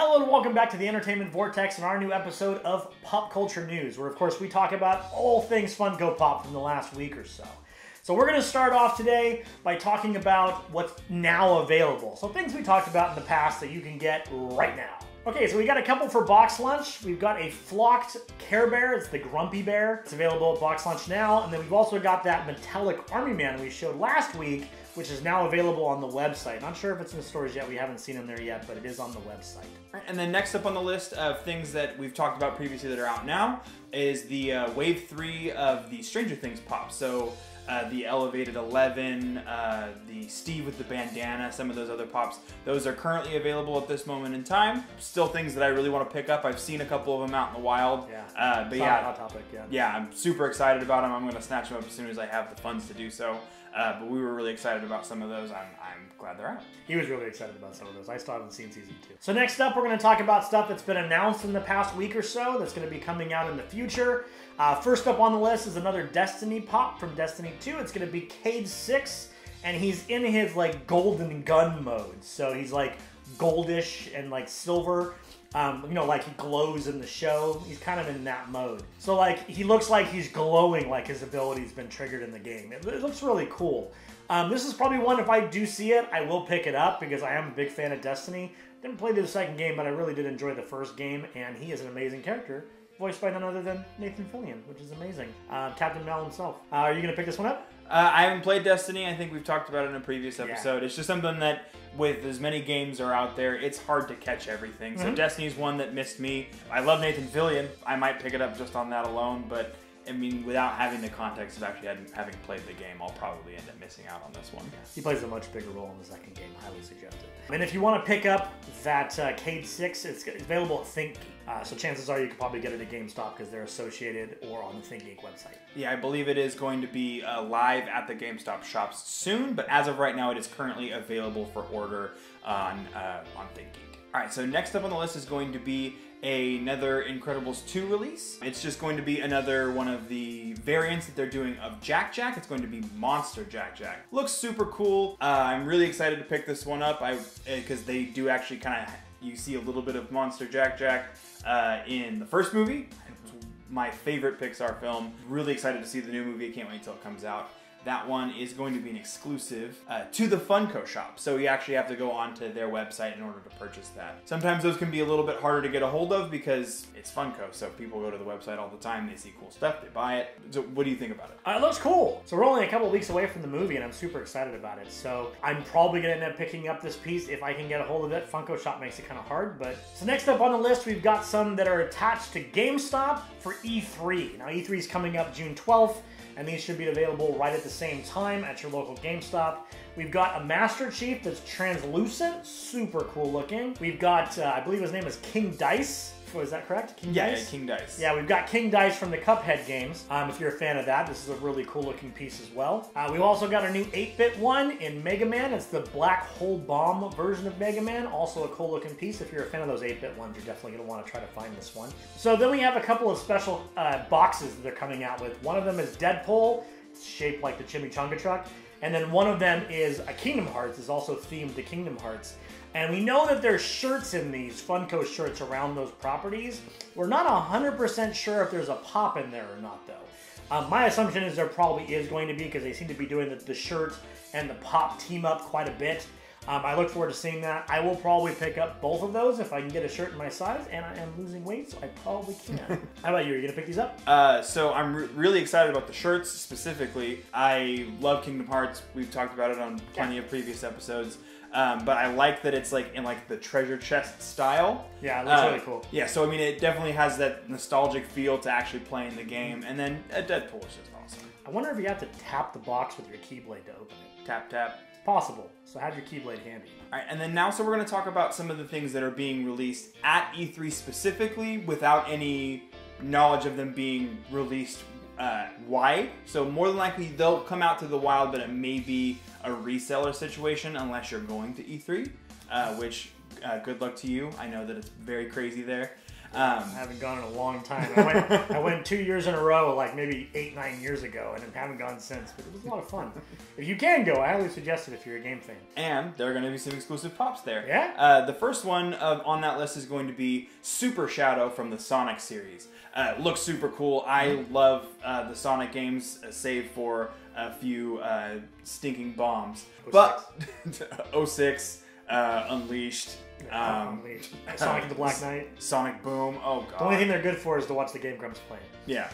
Hello and welcome back to the Entertainment Vortex and our new episode of Pop Culture News, where of course we talk about all things Funko Pop from the last week or so. So we're going to start off today by talking about what's now available. So things we talked about in the past that you can get right now. Okay, so we got a couple for box lunch. We've got a flocked Care Bear. It's the Grumpy Bear. It's available at box lunch now. And then we've also got that metallic Army Man we showed last week, which is now available on the website. Not sure if it's in the stores yet. We haven't seen them there yet, but it is on the website. And then next up on the list of things that we've talked about previously that are out now is the Wave 3 of the Stranger Things pops. So the Elevated 11, the Steve with the bandana, some of those other pops. Those are currently available at this moment in time. Still things that I really want to pick up. I've seen a couple of them out in the wild. Yeah, but yeah, hot topic, yeah, I'm super excited about them. I'm going to snatch them up as soon as I have the funds to do so. But we were really excited about some of those. I'm glad they're out. He was really excited about some of those. I still haven't seen season 2. So next up, we're going to talk about stuff that's been announced in the past week or so that's going to be coming out in the future. First up on the list is another Destiny pop from Destiny 2. It's going to be Cade 6, and he's in his like golden gun mode. So he's like goldish and like silver. You know, like he glows in the show. He's kind of in that mode. So like he looks like he's glowing, like his ability's been triggered in the game. It looks really cool. This is probably one, if I do see it, I will pick it up because I am a big fan of Destiny. Didn't play the second game, but I really did enjoy the first game, and he is an amazing character, voiced by none other than Nathan Fillion, which is amazing. Captain Mal himself. Are you going to pick this one up? I haven't played Destiny. I think we've talked about it in a previous episode. Yeah. It's just something that, with as many games are out there, it's hard to catch everything. So Destiny's one that missed me. I love Nathan Fillion. I might pick it up just on that alone, but I mean, without having the context of actually having played the game, I'll probably end up missing out on this one. Yeah. He plays a much bigger role in the second game. Highly suggested. And if you want to pick up that Cade 6, it's available at ThinkGeek. So chances are you could probably get it at GameStop because they're associated or on the ThinkGeek website. Yeah, I believe it is going to be live at the GameStop shops soon, but as of right now, it is currently available for order on ThinkGeek. All right, so next up on the list is going to be another Incredibles 2 release. It's just going to be another one of the variants that they're doing of Jack Jack. It's going to be Monster Jack Jack. Looks super cool. I'm really excited to pick this one up because they do actually kind of, you see a little bit of Monster Jack Jack in the first movie. It's my favorite Pixar film. Really excited to see the new movie. I can't wait until it comes out. That one is going to be an exclusive to the Funko shop. So you actually have to go onto their website in order to purchase that. Sometimes those can be a little bit harder to get a hold of because it's Funko. So people go to the website all the time, they see cool stuff, they buy it. So what do you think about it? It looks cool. So we're only a couple weeks away from the movie and I'm super excited about it. So I'm probably gonna end up picking up this piece if I can get a hold of it. Funko Shop makes it kind of hard, but... So next up on the list, we've got some that are attached to GameStop for E3. Now E3 is coming up June 12th. And these should be available right at the same time at your local GameStop. We've got a Master Chief that's translucent, super cool looking. We've got, I believe his name is King Dice. Is that correct? King Dice? Yeah, King Dice. Yeah, we've got King Dice from the Cuphead games. If you're a fan of that, this is a really cool looking piece as well. We've also got a new 8-bit one in Mega Man. It's the Black Hole Bomb version of Mega Man. Also a cool looking piece. If you're a fan of those 8-bit ones, you're definitely going to want to try to find this one. So then we have a couple of special boxes that they're coming out with. One of them is Deadpool. It's shaped like the Chimichanga truck. And then one of them is a Kingdom Hearts. It's also themed to Kingdom Hearts. And we know that there's shirts in these, Funko shirts around those properties. We're not 100% sure if there's a pop in there or not, though. My assumption is there probably is going to be because they seem to be doing the shirt and the pop team up quite a bit. I look forward to seeing that. I will probably pick up both of those if I can get a shirt in my size, and I am losing weight, so I probably can. How about you? Are you going to pick these up? So I'm really excited about the shirts specifically. I love Kingdom Hearts. We've talked about it on plenty of previous episodes. But I like that it's like in like the treasure chest style. Yeah, it looks really cool. Yeah, so I mean it definitely has that nostalgic feel to actually playing the game. And then Deadpool is just awesome. I wonder if you have to tap the box with your Keyblade to open it. Tap, tap. Possible, so have your Keyblade handy. All right, and then now, so we're going to talk about some of the things that are being released at E3 specifically without any knowledge of them being released wide. So more than likely they'll come out to the wild, but it may be a reseller situation unless you're going to E3, which good luck to you. I know that it's very crazy there. I haven't gone in a long time. I went 2 years in a row, like maybe 8, 9 years ago, and haven't gone since, but it was a lot of fun. If you can go, I highly suggest it if you're a game fan. And there are going to be some exclusive pops there. Yeah? The first one on that list is going to be Super Shadow from the Sonic series. Looks super cool. I love the Sonic games, save for a few stinking bombs. 06. But 06, Unleashed. Sonic the Black Knight. Sonic Boom. Oh, God. The only thing they're good for is to watch the Game Grumps play it. Yeah.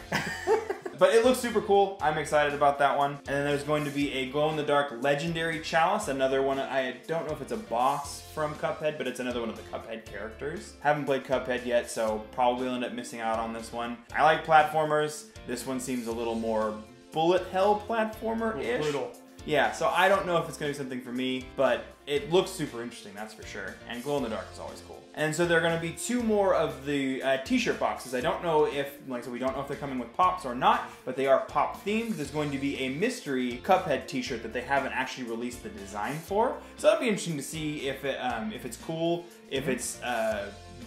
But it looks super cool. I'm excited about that one. And then there's going to be a glow-in-the-dark Legendary Chalice. Another one. I don't know if it's a boss from Cuphead, but it's another one of the Cuphead characters. Haven't played Cuphead yet, so probably will end up missing out on this one. I like platformers. This one seems a little more bullet hell platformer-ish. Brutal. Yeah, so I don't know if it's going to be something for me, but it looks super interesting, that's for sure. And glow-in-the-dark is always cool. And so there are going to be 2 more of the t-shirt boxes. I don't know if, like, so we don't know if they're coming with Pops or not, but they are Pop themed. There's going to be a mystery Cuphead t-shirt that they haven't actually released the design for. So that'll be interesting to see if it's cool, if it's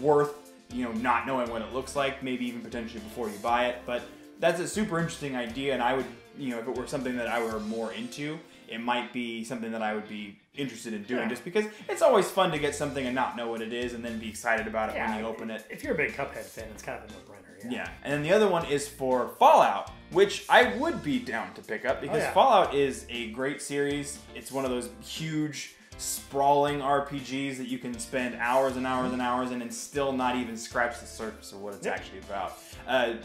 worth, not knowing what it looks like, maybe even potentially before you buy it. But that's a super interesting idea, and I would, if it were something that I were more into, it might be something that I would be interested in doing, just because it's always fun to get something and not know what it is and then be excited about it when you open it. If you're a big Cuphead fan, it's kind of a no-brainer. Yeah. And then the other one is for Fallout, which I would be down to pick up because Fallout is a great series. It's one of those huge, sprawling RPGs that you can spend hours and hours and hours in and still not even scratch the surface of what it's actually about.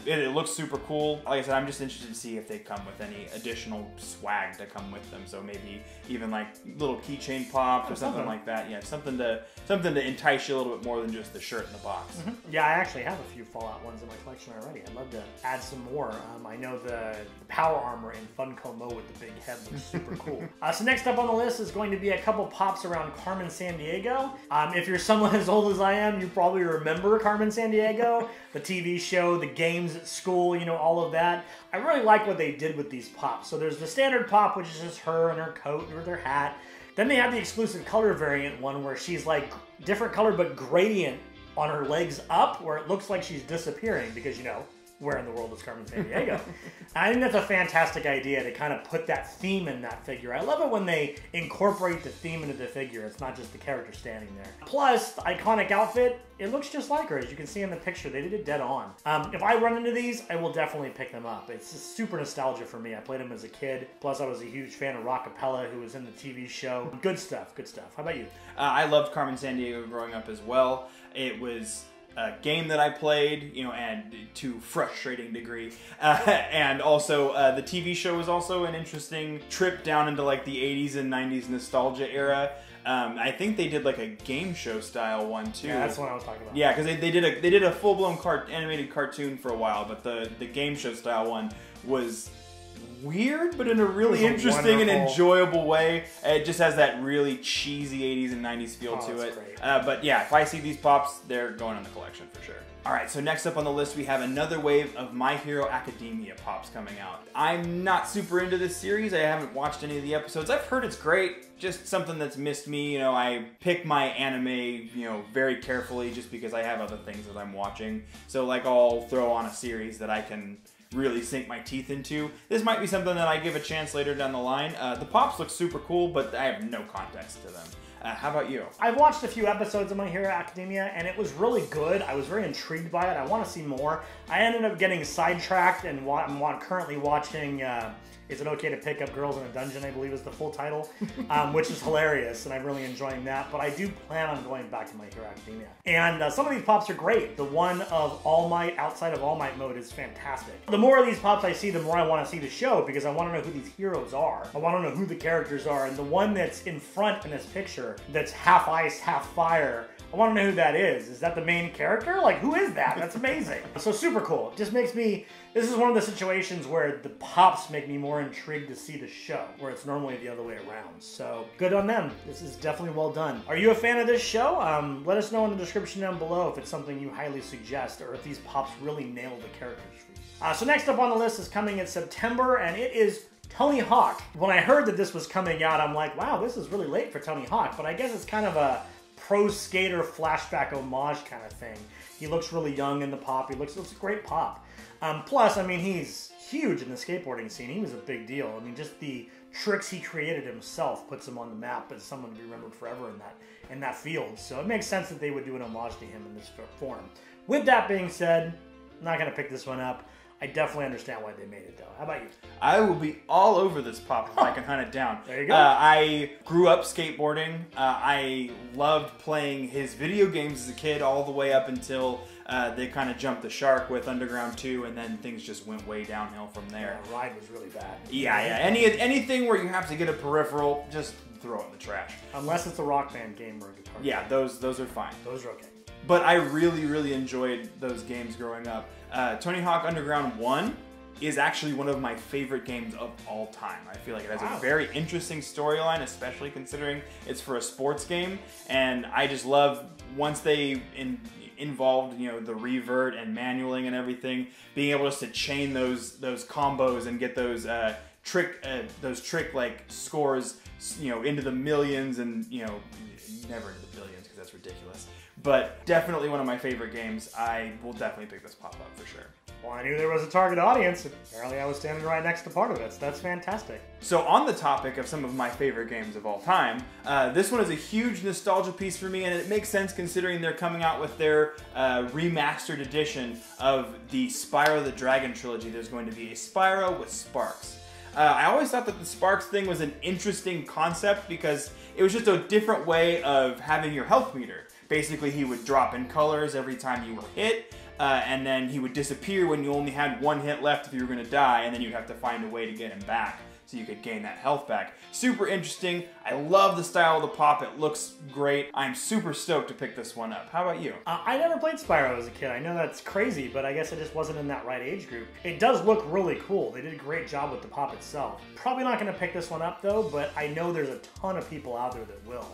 It looks super cool. Like I said, I'm just interested to see if they come with any additional swag to come with them. So maybe even like little keychain pops or something like that. Yeah, something to entice you a little bit more than just the shirt in the box. Yeah, I actually have a few Fallout ones in my collection already. I'd love to add some more. I know the power armor in Funko Mo with the big head looks super cool. So next up on the list is going to be a couple pops around Carmen Sandiego. If you're someone as old as I am, you probably remember Carmen Sandiego, the TV show, the games at school, all of that. I really like what they did with these pops. So there's the standard pop, which is just her and her coat or her hat. Then they have the exclusive color variant one where she's like different color but gradient on her legs up, where it looks like she's disappearing because, where in the world is Carmen Sandiego? I think that's a fantastic idea to kind of put that theme in that figure. I love it when they incorporate the theme into the figure. It's not just the character standing there. Plus, the iconic outfit, it looks just like her. As you can see in the picture, they did it dead on. If I run into these, I will definitely pick them up. It's just super nostalgia for me. I played them as a kid. Plus, I was a huge fan of Rockapella, who was in the TV show. Good stuff, good stuff. How about you? I loved Carmen Sandiego growing up as well. It was a game that I played, and to frustrating degree. And also, the TV show was also an interesting trip down into like the 80s and 90s nostalgia era. I think they did like a game show style one too. Yeah, that's what I was talking about. Yeah, because they did a full-blown animated cartoon for a while, but the game show style one was weird, but in a really interesting and enjoyable way. It just has that really cheesy 80s and 90s feel to it. But yeah, if I see these pops, they're going in the collection for sure. Alright, so next up on the list we have another wave of My Hero Academia pops coming out. I'm not super into this series. I haven't watched any of the episodes. I've heard it's great. Just something that's missed me. I pick my anime, very carefully just because I have other things that I'm watching. So like I'll throw on a series that I can really sink my teeth into. This might be something that I give a chance later down the line. The pops look super cool, but I have no context to them. How about you? I've watched a few episodes of My Hero Academia, and it was really good. I was very intrigued by it. I want to see more. I ended up getting sidetracked, and I'm currently watching Is It Okay to Pick Up Girls in a Dungeon, I believe is the full title, which is hilarious, and I'm really enjoying that. But I do plan on going back to My Hero Academia. And some of these pops are great. The one of All Might, outside of All Might mode, is fantastic. The more of these pops I see, the more I want to see the show, because I want to know who these heroes are. I want to know who the characters are. And the one that's in front in this picture, that's half ice, half fire, I want to know who that is. Is that the main character? Like, who is that? That's amazing. So super cool. It just makes me... This is one of the situations where the pops make me more intrigued to see the show, where it's normally the other way around. So good on them. This is definitely well done. Are you a fan of this show? Let us know in the description down below if it's something you highly suggest, or if these pops really nail the characters for you. So next up on the list is coming in September, and it is Tony Hawk. When I heard that this was coming out, I'm like, wow, this is really late for Tony Hawk, but I guess it's kind of a pro skater flashback homage kind of thing. He looks really young in the pop. He looks a great pop. Plus, I mean, he's huge in the skateboarding scene. He was a big deal. I mean, just the tricks he created himself puts him on the map as someone to be remembered forever in that field. So it makes sense that they would do an homage to him in this form. With that being said, I'm not going to pick this one up. I definitely understand why they made it, though. How about you? I will be all over this pop if I can hunt it down. There you go. I grew up skateboarding. I loved playing his video games as a kid all the way up until they kind of jumped the shark with Underground 2, and then things just went way downhill from there. The ride was really bad. Yeah. Anything where you have to get a peripheral, just throw it in the trash. Unless it's a Rock Band game or a guitar game. Yeah, those are fine. Those are okay. But I really enjoyed those games growing up. Tony Hawk Underground 1 is actually one of my favorite games of all time. I feel like it has a very interesting storyline, especially considering it's for a sports game. And I just love, once they involved, you know, the revert and manualing and everything, being able just to chain those combos and get those trick like scores, you know, into the millions, and, you know, never into the billions because that's ridiculous. But definitely one of my favorite games. I will definitely pick this pop up for sure. Well, I knew there was a target audience. Apparently I was standing right next to part of it, so that's fantastic. So on the topic of some of my favorite games of all time, this one is a huge nostalgia piece for me, and it makes sense considering they're coming out with their remastered edition of the Spyro the Dragon trilogy. There's going to be a Spyro with Sparks. I always thought that the Sparks thing was an interesting concept because it was just a different way of having your health meter. Basically, he would drop in colors every time you were hit, and then he would disappear when you only had one hit left if you were going to die, and then you'd have to find a way to get him back so you could gain that health back. Super interesting. I love the style of the pop. It looks great. I'm super stoked to pick this one up. How about you? I never played Spyro as a kid. I know that's crazy, but I guess I just wasn't in that right age group. It does look really cool. They did a great job with the pop itself. Probably not going to pick this one up, though, but I know there's a ton of people out there that will.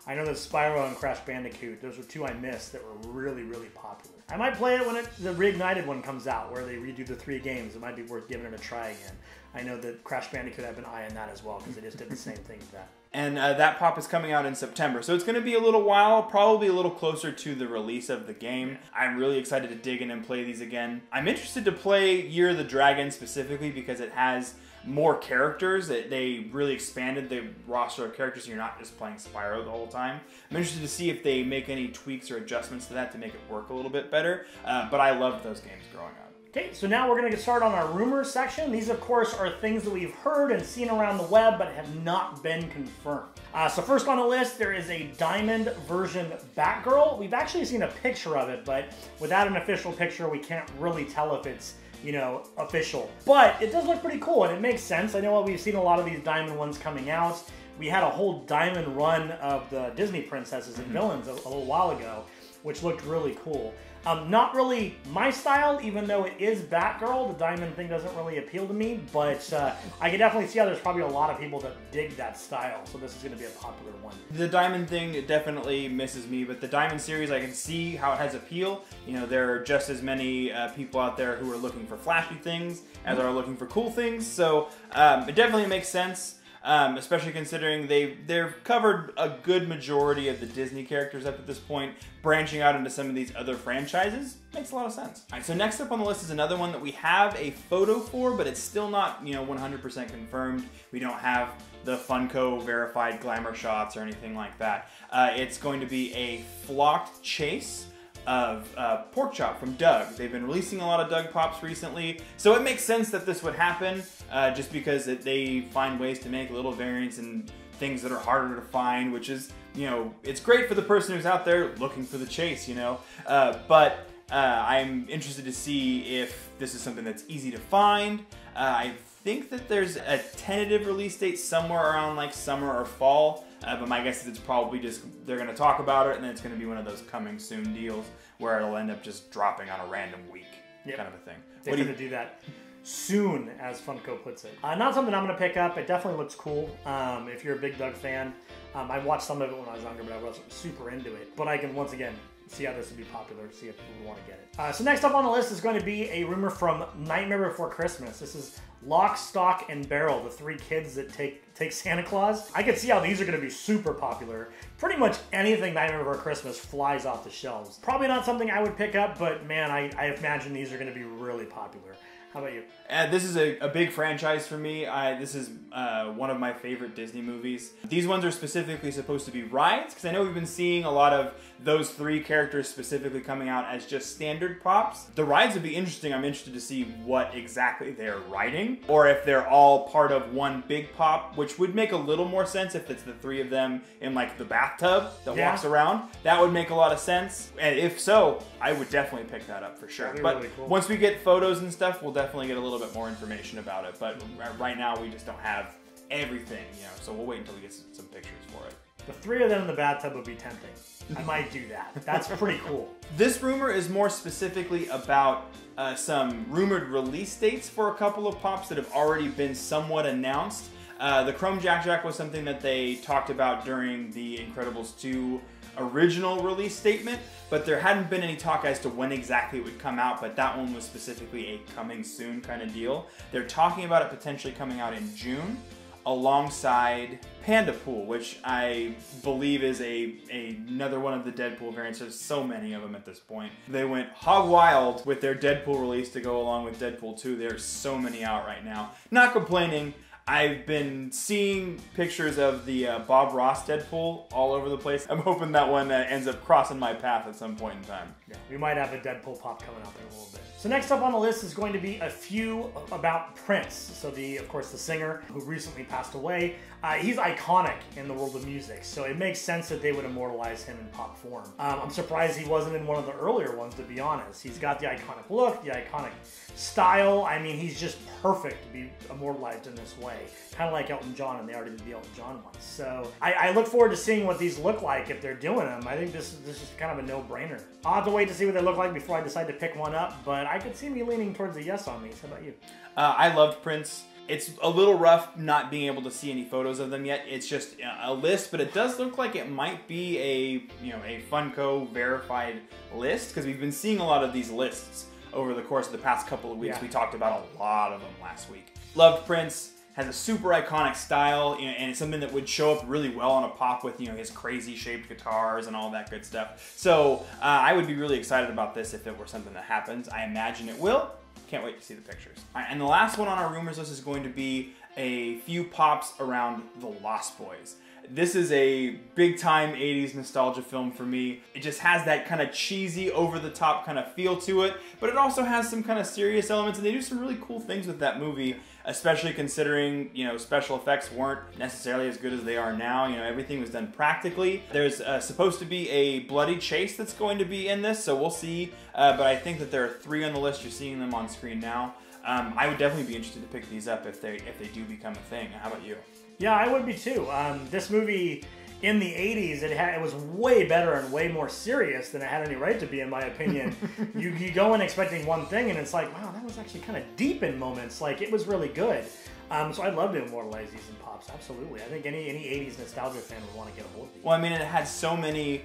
I know that Spyro and Crash Bandicoot, those were two I missed that were really popular. I might play it when the Reignited one comes out, where they redo the 3 games. It might be worth giving it a try again. I know that Crash Bandicoot, I've been eyeing that as well, because they just did the same thing with that. And that pop is coming out in September, so it's going to be a little while, probably a little closer to the release of the game. I'm really excited to dig in and play these again. I'm interested to play Year of the Dragon specifically because it has more characters. They really expanded the roster of characters, so you're not just playing Spyro the whole time. I'm interested to see if they make any tweaks or adjustments to that to make it work a little bit better, but I loved those games growing up. Okay, so now we're going to get started on our rumors section. These, of course, are things that we've heard and seen around the web but have not been confirmed. So first on the list, there is a diamond version Batgirl. We've actually seen a picture of it, but without an official picture, we can't really tell if it's, you know, official. But it does look pretty cool, and it makes sense. I know we've seen a lot of these diamond ones coming out. We had a whole diamond run of the Disney princesses and villains a little while ago, which looked really cool. Not really my style, even though it is Batgirl. The diamond thing doesn't really appeal to me, but I can definitely see how there's probably a lot of people that dig that style, so this is going to be a popular one. The diamond thing, it definitely misses me, but the diamond series, I can see how it has appeal. You know, there are just as many people out there who are looking for flashy things as are looking for cool things, so it definitely makes sense. Especially considering they've covered a good majority of the Disney characters up at this point. Branching out into some of these other franchises makes a lot of sense. All right, so next up on the list is another one that we have a photo for, but it's still not, you know, 100% confirmed. We don't have the Funko verified glamour shots or anything like that. It's going to be a flocked chase of PORKCHOP from Doug. They've been releasing a lot of Doug Pops recently, so it makes sense that this would happen, just because they find ways to make little variants and things that are harder to find, which is, you know, it's great for the person who's out there looking for the chase, you know, but I'm interested to see if this is something that's easy to find. I think that there's a tentative release date somewhere around like summer or fall, but my guess is it's probably just they're going to talk about it and then it's going to be one of those coming soon deals where it'll end up just dropping on a random week kind of a thing. They're going to do that soon, as Funko puts it. Not something I'm going to pick up. It definitely looks cool. If you're a big Doug fan, I watched some of it when I was younger, but I wasn't super into it. But I can, once again, see how this would be popular, see if people would want to get it. So next up on the list is going to be a rumor from Nightmare Before Christmas. This is Lock, Stock, and Barrel, the three kids that take Santa Claus. I could see how these are going to be super popular. Pretty much anything Nightmare Before Christmas flies off the shelves. Probably not something I would pick up, but man, I imagine these are going to be really popular. How about you? This is a big franchise for me. This is one of my favorite Disney movies. These ones are specifically supposed to be rides, because I know we've been seeing a lot of those three characters specifically coming out as just standard pops. The rides would be interesting. I'm interested to see what exactly they're riding, or if they're all part of one big pop, which would make a little more sense if it's the three of them in like the bathtub that walks around. That would make a lot of sense. And if so, I would definitely pick that up for sure. But really cool. Once we get photos and stuff, we'll definitely get a little bit more information about it. But right now, we just don't have everything, so we'll wait until we get some pictures for it. The three of them in the bathtub would be tempting. I might do that. That's pretty cool. This rumor is more specifically about some rumored release dates for a couple of pops that have already been somewhat announced. The Chrome Jack was something that they talked about during the Incredibles 2 original release statement, but there hadn't been any talk as to when exactly it would come out, but that one was specifically a coming soon kind of deal. They're talking about it potentially coming out in June, alongside Panda Pool, which I believe is another one of the Deadpool variants. There's so many of them at this point. They went hog wild with their Deadpool release to go along with Deadpool 2. There's so many out right now. Not complaining. I've been seeing pictures of the Bob Ross Deadpool all over the place. I'm hoping that one ends up crossing my path at some point in time. Yeah, we might have a Deadpool pop coming up in a little bit. So next up on the list is going to be a few about Prince. So of course, the singer who recently passed away. He's iconic in the world of music, so it makes sense that they would immortalize him in pop form. I'm surprised he wasn't in one of the earlier ones, to be honest. He's got the iconic look, the iconic style. I mean, he's just perfect to be immortalized in this way. Kind of like Elton John, and they already did the Elton John one. So I look forward to seeing what these look like if they're doing them. I think this is kind of a no-brainer. I'll have to wait to see what they look like before I decide to pick one up, but I could see me leaning towards a yes on these. How about you? I loved Prince. It's a little rough not being able to see any photos of them yet. It's just a list, but it does look like it might be a Funko verified list, because we've been seeing a lot of these lists over the course of the past couple of weeks. Yeah. We talked about a lot of them last week. Loved Prince. Has a super iconic style, and it's something that would show up really well on a pop with his crazy shaped guitars and all that good stuff. So I would be really excited about this if it were something that happens. I imagine it will. Can't wait to see the pictures. All right, and the last one on our rumors list is going to be a few pops around the Lost Boys. This is a big-time 80s nostalgia film for me. It just has that kind of cheesy, over-the-top kind of feel to it, but it also has some kind of serious elements, and they do some really cool things with that movie, especially considering, special effects weren't necessarily as good as they are now. Everything was done practically. There's supposed to be a bloody chase that's going to be in this, so we'll see, but I think that there are three on the list. You're seeing them on screen now. I would definitely be interested to pick these up if they do become a thing. How about you? Yeah, I would be too. This movie in the 80s, it was way better and way more serious than it had any right to be, in my opinion. you go in expecting one thing, and it's like, wow, that was actually kind of deep in moments. Like, it was really good. So I'd love to immortalize these in pops, absolutely. I think any 80s nostalgia fan would want to get a hold of these. Well, I mean, it had so many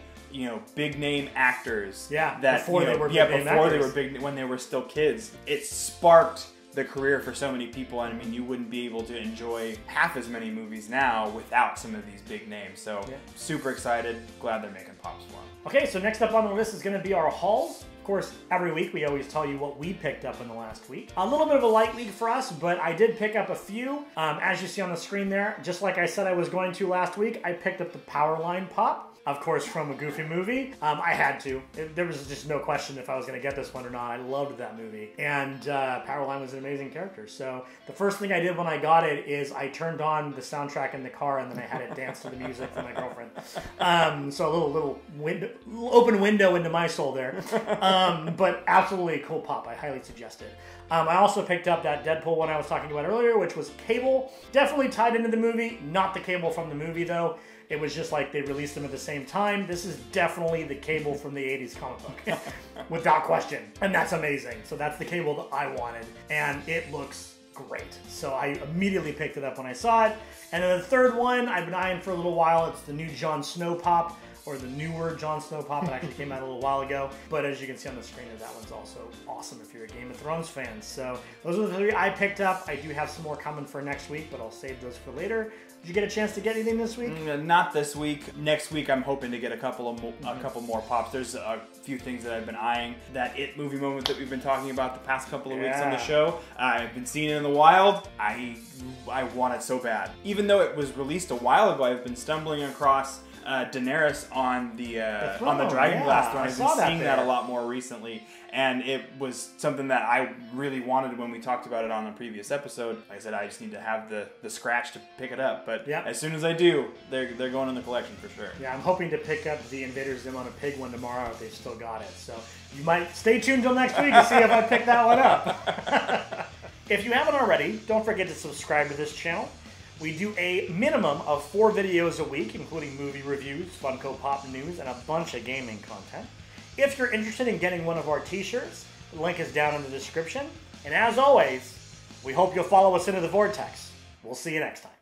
big name actors. Yeah, that, before they were big name actors. They were big when they were still kids. It sparked the career for so many people. I mean, you wouldn't be able to enjoy half as many movies now without some of these big names. So super excited. Glad they're making pops for them. Okay, so next up on the list is going to be our hauls. Of course, every week we always tell you what we picked up in the last week. A little bit of a light week for us, but I did pick up a few. As you see on the screen there, just like I said I was going to last week, I picked up the POWERLINE pop. Of course, from a Goofy movie. I had to. There was just no question if I was going to get this one or not. I loved that movie. And POWERLINE was an amazing character. So the first thing I did when I got it is I turned on the soundtrack in the car, and then I had it dance to the music for my girlfriend. So a little open window into my soul there. But absolutely a cool pop. I highly suggest it. I also picked up that Deadpool one I was talking about earlier, which was Cable. Definitely tied into the movie. Not the Cable from the movie, though. It was just like they released them at the same time. This is definitely the Cable from the 80s comic book, without question. And that's amazing. So that's the Cable that I wanted, and it looks great. So I immediately picked it up when I saw it. And then the third one I've been eyeing for a little while. It's the new Jon Snow pop. or the newer Jon Snow pop. It actually came out a little while ago. But as you can see on the screen, that one's also awesome if you're a Game of Thrones fan. So those are the 3 I picked up. I do have some more coming for next week, but I'll save those for later. Did you get a chance to get anything this week? Not this week. Next week, I'm hoping to get a couple more pops. There's a few things that I've been eyeing. That It movie moment that we've been talking about the past couple of weeks on the show. I've been seeing it in the wild. I want it so bad. Even though it was released a while ago, I've been stumbling across Daenerys on the Dragon Glass throne. I've been seeing that a lot more recently, and it was something that I really wanted when we talked about it on the previous episode. Like I said, I just need to have the scratch to pick it up, but as soon as I do, they're going in the collection for sure. Yeah, I'm hoping to pick up the Invader Zim on a pig one tomorrow if they've still got it. So you might stay tuned till next week to see if I pick that one up. If you haven't already, don't forget to subscribe to this channel. We do a minimum of 4 videos a week, including movie reviews, Funko Pop news, and a bunch of gaming content. If you're interested in getting one of our t-shirts, the link is down in the description. And as always, we hope you'll follow us into the Vortex. We'll see you next time.